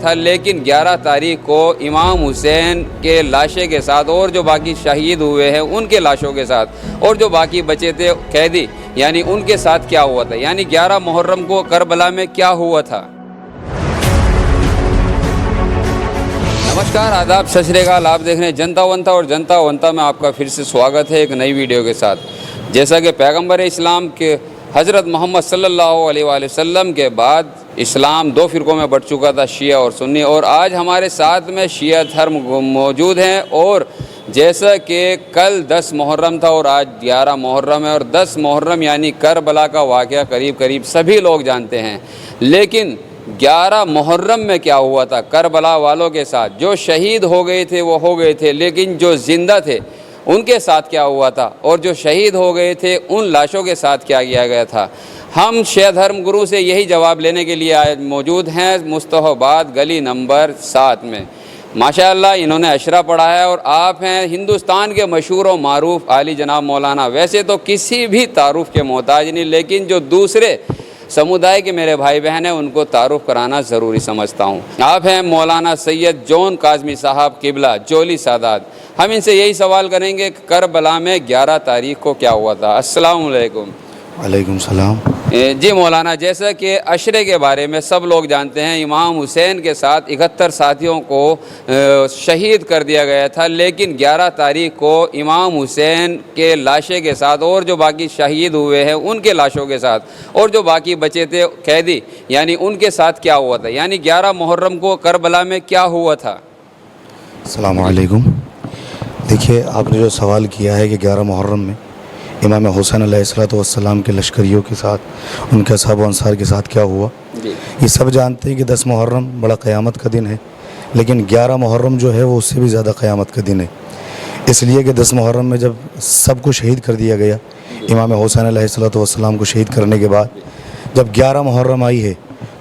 تھا، لیکن 11 تاریخ کو امام حسین کے لاشے کے ساتھ اور جو باقی شہید ہوئے ہیں ان کے لاشوں کے ساتھ اور جو باقی بچے تھے قیدی، یعنی ان کے ساتھ کیا ہوا تھا، یعنی 11 محرم کو کربلا میں کیا ہوا تھا۔ نمسکار، آداب، ست شری اکال، آپ دیکھ رہے ہیں جنتا ونتا، اور جنتا ونتا میں آپ کا پھر سے سواگت ہے ایک نئی ویڈیو کے ساتھ۔ جیسا کہ پیغمبر اسلام کے حضرت محمد صلی اللہ علیہ وآلہ وسلم کے بعد اسلام 2 فرقوں میں بٹ چکا تھا، شیعہ اور سنی، اور آج ہمارے ساتھ میں شیعہ دھرم موجود ہیں۔ اور جیسا کہ کل 10 محرم تھا اور آج 11 محرم ہے، اور 10 محرم یعنی کربلا کا واقعہ قریب سبھی لوگ جانتے ہیں، لیکن 11 محرم میں کیا ہوا تھا کربلا والوں کے ساتھ؟ جو شہید ہو گئے تھے وہ ہو گئے تھے، لیکن جو زندہ تھے ان کے ساتھ کیا ہوا تھا، اور جو شہید ہو گئے تھے ان لاشوں کے ساتھ کیا کیا گیا تھا؟ ہم شیعہ دھرم گرو سے یہی جواب لینے کے لیے آج موجود ہیں مصطفی آباد گلی نمبر 7 میں۔ ماشاءاللہ انہوں نے اشرا پڑھا ہے، اور آپ ہیں ہندوستان کے مشہور و معروف عالی جناب مولانا۔ ویسے تو کسی بھی تعارف کے محتاج نہیں، لیکن جو دوسرے سمودائے کے میرے بھائی بہن ہیں ان کو تعارف کرانا ضروری سمجھتا ہوں۔ آپ ہیں مولانا سید جون کاظمی صاحب قبلہ جولی سادات۔ ہم ان سے یہی سوال کریں گے کہ کربلا میں 11 تاریخ کو کیا ہوا تھا۔ السلام علیکم۔ وعلیکم السلام۔ جی مولانا، جیسا کہ عشرے کے بارے میں سب لوگ جانتے ہیں، امام حسین کے ساتھ 71 ساتھیوں کو شہید کر دیا گیا تھا، لیکن 11 تاریخ کو امام حسین کے لاشے کے ساتھ اور جو باقی شہید ہوئے ہیں ان کے لاشوں کے ساتھ اور جو باقی بچے تھے قیدی، یعنی ان کے ساتھ کیا ہوا تھا، یعنی 11 محرم کو کربلا میں کیا ہوا تھا؟ السلام علیکم۔ دیکھیے، آپ نے جو سوال کیا ہے کہ 11 محرم میں امام حسین علیہ السلام کے لشکریوں کے ساتھ، ان کے اصحاب و انصار کے ساتھ کیا ہوا، یہ سب جانتے ہیں کہ 10 محرم بڑا قیامت کا دن ہے، لیکن 11 محرم جو ہے وہ اس سے بھی زیادہ قیامت کا دن ہے، اس لیے کہ 10 محرم میں جب سب کو شہید کر دیا گیا، امام حسین علیہ السلام کو شہید کرنے کے بعد جب 11 محرم آئی ہے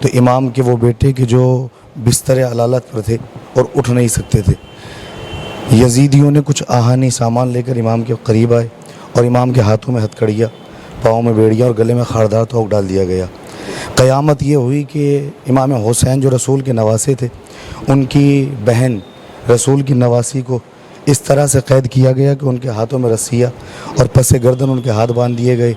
تو امام کے وہ بیٹے کے جو بستر علالت پر تھے اور اٹھ نہیں سکتے تھے، یزیدیوں نے کچھ آہانی سامان لے کر امام کے قریب آئے اور امام کے ہاتھوں میں ہتھکڑیاں، پاؤں میں بیڑیاں اور گلے میں خاردار توق ڈال دیا گیا۔ قیامت یہ ہوئی کہ امام حسین جو رسول کے نواسے تھے، ان کی بہن رسول کی نواسی کو اس طرح سے قید کیا گیا کہ ان کے ہاتھوں میں رسیاں اور پس گردن ان کے ہاتھ باندھ دیے گئے۔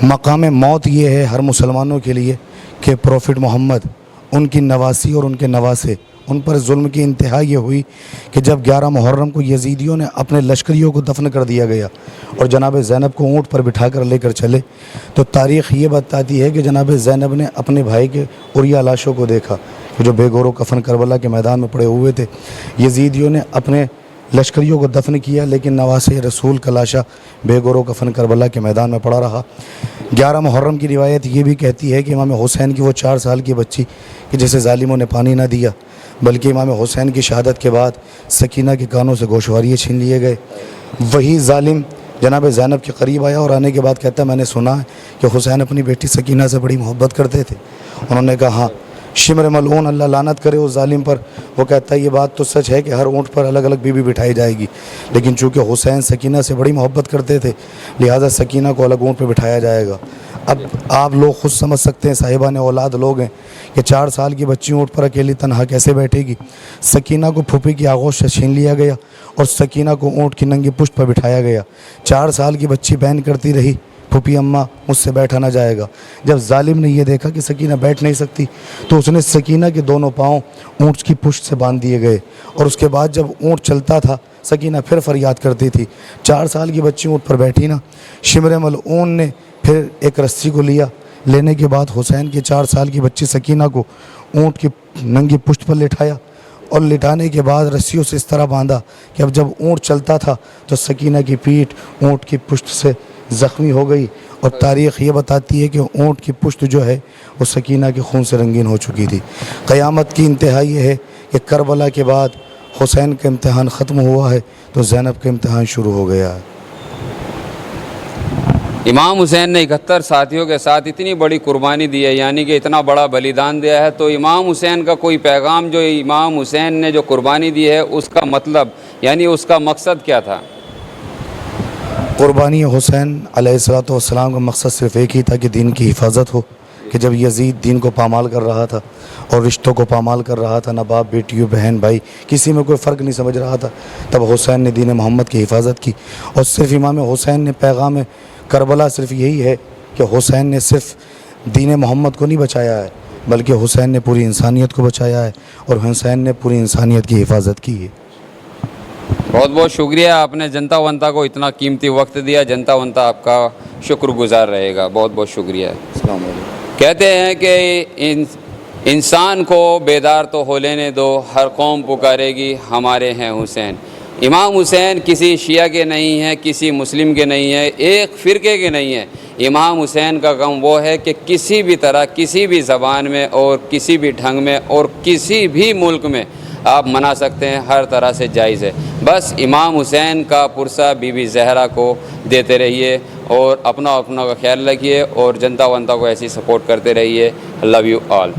مقام موت یہ ہے ہر مسلمانوں کے لیے کہ پروفٹ محمد، ان کی نواسی اور ان کے نواسے، ان پر ظلم کی انتہا یہ ہوئی کہ جب 11 محرم کو یزیدیوں نے اپنے لشکریوں کو دفن کر دیا گیا اور جناب زینب کو اونٹ پر بٹھا کر لے کر چلے، تو تاریخ یہ بتاتی ہے کہ جناب زینب نے اپنے بھائی کے عریہ لاشوں کو دیکھا کہ جو بے گور و کفن کربلا کے میدان میں پڑے ہوئے تھے۔ یزیدیوں نے اپنے لشکریوں کو دفن کیا، لیکن نواسے رسول کا لاشا بے گور و کفن کربلا کے میدان میں پڑا رہا۔ 11 محرم کی روایت یہ بھی کہتی ہے کہ امام حسین کی وہ 4 سال کی بچی کہ جسے ظالموں نے پانی نہ دیا، بلکہ امام حسین کی شہادت کے بعد سکینہ کے کانوں سے گوشواریے چھین لیے گئے، وہی ظالم جناب زینب کے قریب آیا اور آنے کے بعد کہتا ہے میں نے سنا ہے کہ حسین اپنی بیٹی سکینہ سے بڑی محبت کرتے تھے۔ انہوں نے کہا ہاں، شمر ملعون، اللہ لعنت کرے اس ظالم پر۔ وہ کہتا ہے یہ بات تو سچ ہے کہ ہر اونٹ پر الگ الگ بیوی بٹھائی جائے گی، لیکن چونکہ حسین سکینہ سے بڑی محبت کرتے تھے لہٰذا سکینہ کو الگ اونٹ پہ بٹھایا جائے گا۔ اب آپ لوگ خود سمجھ سکتے ہیں، صاحبان اولاد لوگ ہیں، کہ 4 سال کی بچی اونٹ پر اکیلی تنہا کیسے بیٹھے گی۔ سکینہ کو پھوپھی کی آغوش سے چھین لیا گیا اور سکینہ کو اونٹ کی ننگی پشت پر بٹھایا گیا۔ 4 سال کی بچی بہن کرتی رہی پھوپھی اماں مجھ سے بیٹھا نہ جائے گا۔ جب ظالم نے یہ دیکھا کہ سکینہ بیٹھ نہیں سکتی تو اس نے سکینہ کے دونوں پاؤں اونٹ کی پشت سے باندھ دیے گئے، اور اس کے بعد جب اونٹ چلتا تھا سکینہ پھر فریاد کرتی تھی۔ 4 سال کی بچی اونٹ پر بیٹھی نا، شمر ملعون نے پھر ایک رسی کو لیا، لینے کے بعد حسین کی 4 سال کی بچی سکینہ کو اونٹ کی ننگی پشت پر لٹھایا، اور لٹانے کے بعد رسیوں سے اس طرح باندھا کہ اب جب اونٹ چلتا تھا تو سکینہ کی پیٹھ اونٹ کی پشت سے زخمی ہو گئی، اور تاریخ یہ بتاتی ہے کہ اونٹ کی پشت جو ہے وہ سکینہ کے خون سے رنگین ہو چکی تھی۔ قیامت کی انتہا یہ ہے کہ کربلا کے بعد حسین کا امتحان ختم ہوا ہے تو زینب کا امتحان شروع ہو گیا ہے۔ امام حسین نے 71 ساتھیوں کے ساتھ اتنی بڑی قربانی دی ہے، یعنی کہ اتنا بڑا بلیدان دیا ہے، تو امام حسین کا کوئی پیغام جو امام حسین نے جو قربانی دی ہے اس کا مطلب یعنی اس کا مقصد کیا تھا؟ قربانی حسین علیہ السلام کا مقصد صرف ایک ہی تھا کہ دین کی حفاظت ہو، کہ جب یزید دین کو پامال کر رہا تھا اور رشتوں کو پامال کر رہا تھا، نہ باپ بیٹیوں بہن بھائی کسی میں کوئی فرق نہیں سمجھ رہا تھا، تب حسین نے دین محمد کی حفاظت کی. اور صرف امام حسین نے پیغام کربلا صرف یہی ہے کہ حسین نے صرف دین محمد کو نہیں بچایا ہے، بلکہ حسین نے پوری انسانیت کو بچایا ہے اور حسین نے پوری انسانیت کی حفاظت کی ہے. بہت بہت شکریہ، آپ نے جنتا ونتا کو اتنا قیمتی وقت دیا. جنتا ونتا آپ کا شکر گزار رہے گا. بہت بہت شکریہ. السلام علیکم. کہتے ہیں کہ انسان کو بیدار تو ہو لینے دو، ہر قوم پکارے گی ہمارے ہیں حسین. امام حسین کسی شیعہ کے نہیں ہیں، کسی مسلم کے نہیں ہیں، ایک فرقے کے نہیں ہیں. امام حسین کا غم وہ ہے کہ کسی بھی طرح، کسی بھی زبان میں اور کسی بھی ڈھنگ میں اور کسی بھی ملک میں آپ منا سکتے ہیں، ہر طرح سے جائز ہے. بس امام حسین کا پرسہ بی بی زہرا کو دیتے رہیے اور اپنا کا خیال رکھیے اور جنتا ونتا کو ایسی سپورٹ کرتے رہیے. Love you all.